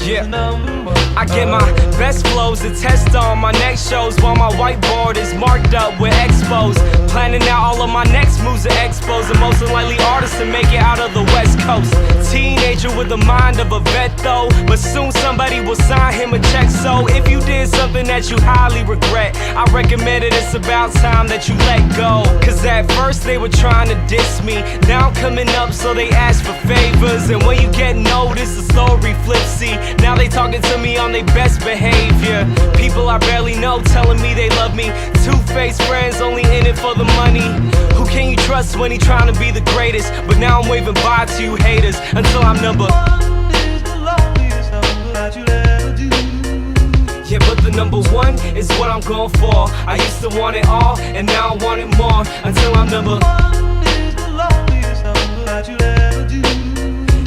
Yeah, I get my best flows to test on my next shows, while my whiteboard is marked up with expos. Planning out all of my next moves at expos. The most unlikely artist to make it out of the West Coast. Teenager with the mind of a vet though, but soon somebody will sign him a check. So if you did something that you highly regret, I recommend it, it's about time that you let go. Cause at first they were trying to diss me, now I'm coming up so they ask for favors. And when you get noticed, the story flips. See, now they talking to me on their best behavior. People I barely know telling me they love me. Two-faced friends only in it for the money. Who can you trust when he trying to be the greatest? But now I'm waving bye to you haters until I'm number one is the loneliest number that you'll ever do. Yeah, but the number one is what I'm going for. I used to want it all, and now I want it more. Until I'm number one is the loneliest number that you'll ever do.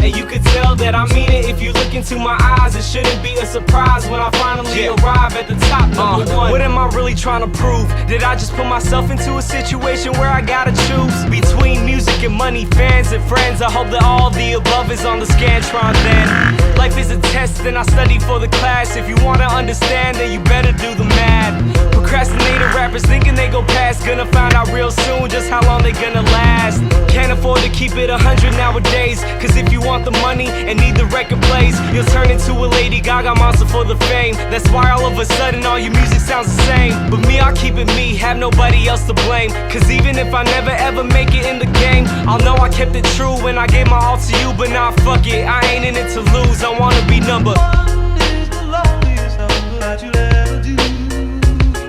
And you could tell that I mean it if you look into my eyes. It shouldn't be a surprise when I finally arrive at the top, number one. What am I really trying to prove? Did I just put myself into a situation where I gotta choose between music and money, fans and friends? I hope that all the above is on the Scantron then. Life is a test and I study for the class. If you wanna understand, then you better do the math. Procrastinator rappers thinking they go past, gonna find out real soon just how long they gonna last. Can't afford to keep it 100 nowadays, cause if you want the money and need the record plays, you'll turn into a Lady Gaga monster for the fame. That's why all of a sudden all your music sounds the same. But me, I'll keep it me, have nobody else to blame. Cause even if I never ever make it in the game, I'll know I kept it true when I gave my all to you. But nah, fuck it, I ain't in it to lose. I wanna be number one is the loneliest number that you'll ever do.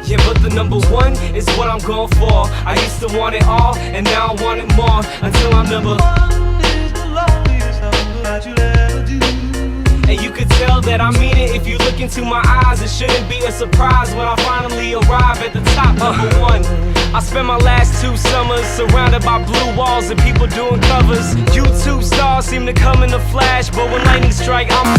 Yeah, but the number one is what I'm going for. I used to want it all, and now I want it more. Until I'm number one is the loneliest number that you'll ever do. And you could tell that I mean it if you look into my eyes. It shouldn't be a surprise when I finally arrive at the top, number one. I spent my last 2 summers surrounded by blue walls and people doing covers. YouTube stars seem to come in a flash, but when lightning strike, I'm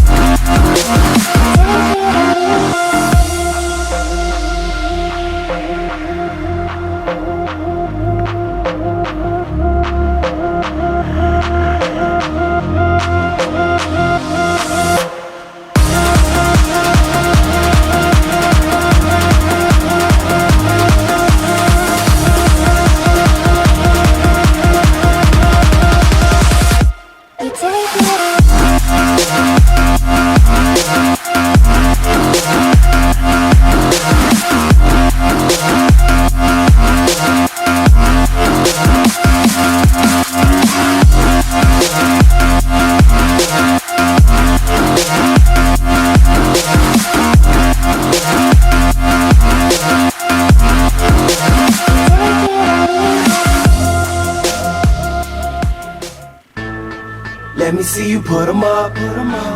let me see you put 'em up.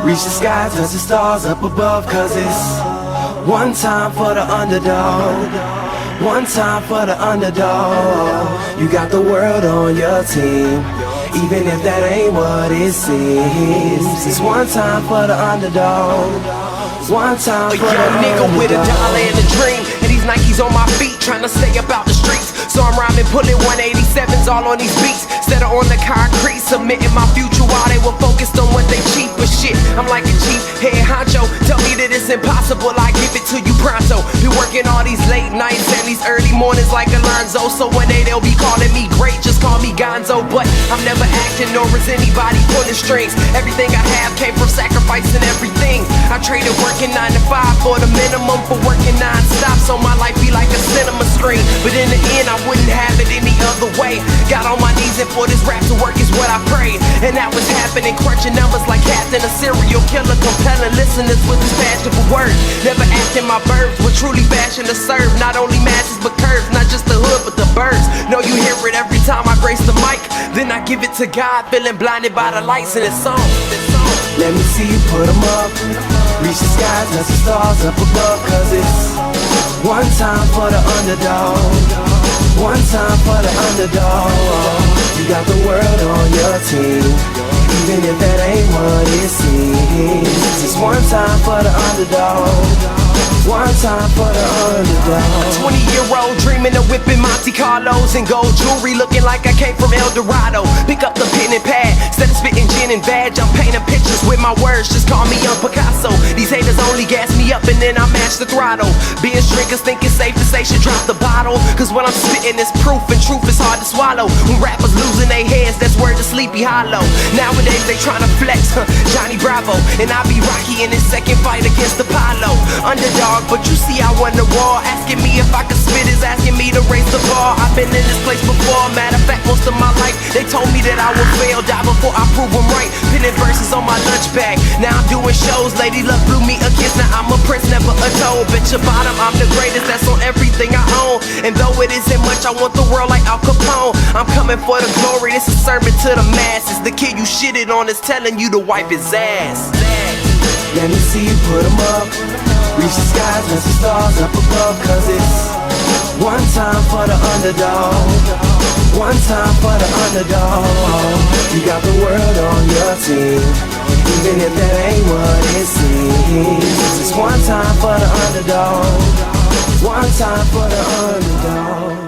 Reach the sky, touch the stars up above. Cause it's one time for the underdog. One time for the underdog. You got the world on your team, even if that ain't what it seems. It's one time for the underdog. One time for the young nigga with a dollar and a dream, and these Nikes on my feet, trying to stay up out the streets. So I'm rhyming, pulling 187s all on these beats, instead of on the concrete, submitting my future while they were focused on what they cheap. But shit, I'm like a chief head honcho. Tell me that it's impossible, I give it to you pronto. Been working all these late nights and these early mornings like Alonzo. So one day they'll be calling me great, just call me Gonzo. But I'm never acting, nor is anybody pulling strings. Everything I have came from sacrificing everything. I traded working 9 to 5 for the minimum for working non-stop, so my life be like a cinema screen. But in the end I wouldn't have it any other way. Got on my knees and for this rap to work is what I prayed, and that was happening. Crunching numbers like Captain, a serial killer, compelling listeners with his fashionable words. Never acting my verbs, but truly bashing to serve not only masses but curves, not just the hood but the birds. Know you hear it every time I grace the mic, then I give it to God, feeling blinded by the lights in this song. let me see you put 'em up. Reach the sky, touch the stars up above. Cause it's one time for the underdog. One time for the underdog. You got the world on your team, even if that ain't what it seems. It's one time for the underdog. One time for the underdog. 20-year-old dreaming of whipping Monte Carlos and gold jewelry, looking like I came from El Dorado. Pick up the pen and pad, instead of spitting gin and winning badge, I'm painting pictures with my words. Just call me Young Picasso. These haters only gas me up and then I match the throttle. Being drinkers think it's safe to say should drop the bottle. Cause what I'm spitting is proof and truth is hard to swallow. When rappers losing their heads, that's word to Sleepy Hollow. Nowadays they tryna flex, Johnny Bravo. And I be Rocky in his second fight against Apollo. Underdog, but you see I won the war. Asking me if I could spit is asking me to raise the bar. I've been in this place before, matter of fact most of my life. They told me that I would fail, die before I prove them right. Pinning verses on my lunch bag, now I'm doing shows. Lady Luck blew me a kiss, now I'm a prince, never a toad. Bet your bottom, I'm the greatest, that's on everything I own. And though it isn't much, I want the world like Al Capone. I'm coming for the glory, this is sermon to the masses. The kid you shitted on is telling you to wipe his ass. Let me see you put 'em up. Reach the skies, let the stars up above. Cause it's one time for the underdog, one time for the underdog. You got the world on your team, even if that ain't what it seems. It's one time for the underdog, one time for the underdog.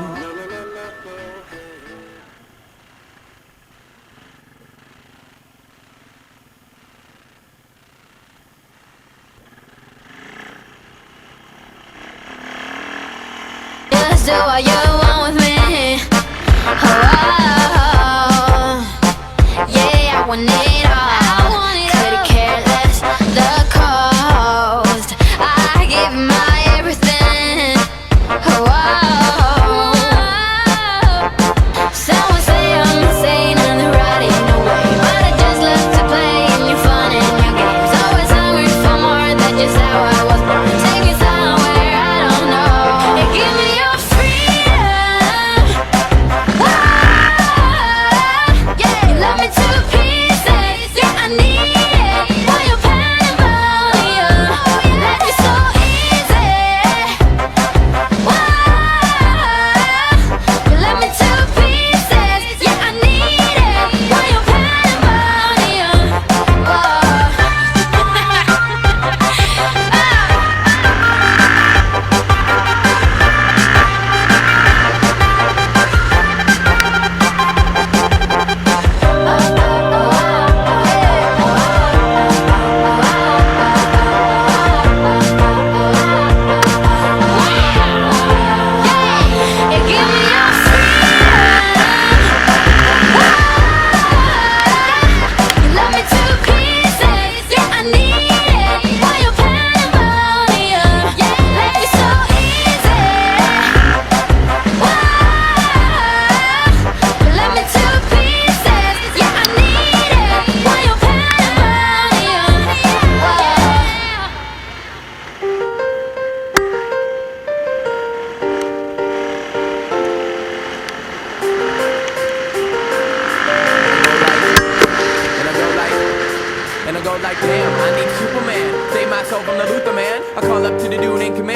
Just do what you want with me. Oh, yeah, I want it all. Couldn't care less the cost. I give my everything. Oh, someone say I'm insane and they're right in the way, but I just love to play in your fun and your games. Always hungry for more, that's just how I was born. Take me somewhere I don't know and give me your freedom. Yeah, you love me to pieces. Yeah, I need it. While you're pandemonium, let me so easy. You love me to pieces. Yeah, I need it. While you're pandemonium. Yeah, give me your you love me to pieces. Yeah, I need it. While you're pandemonium, yeah, let me so easy. You love me to pieces. Yeah, I need it. While you're pandemonium. And I go like, damn, I need Superman. Save myself from the Luther man. I call up to the dude in command.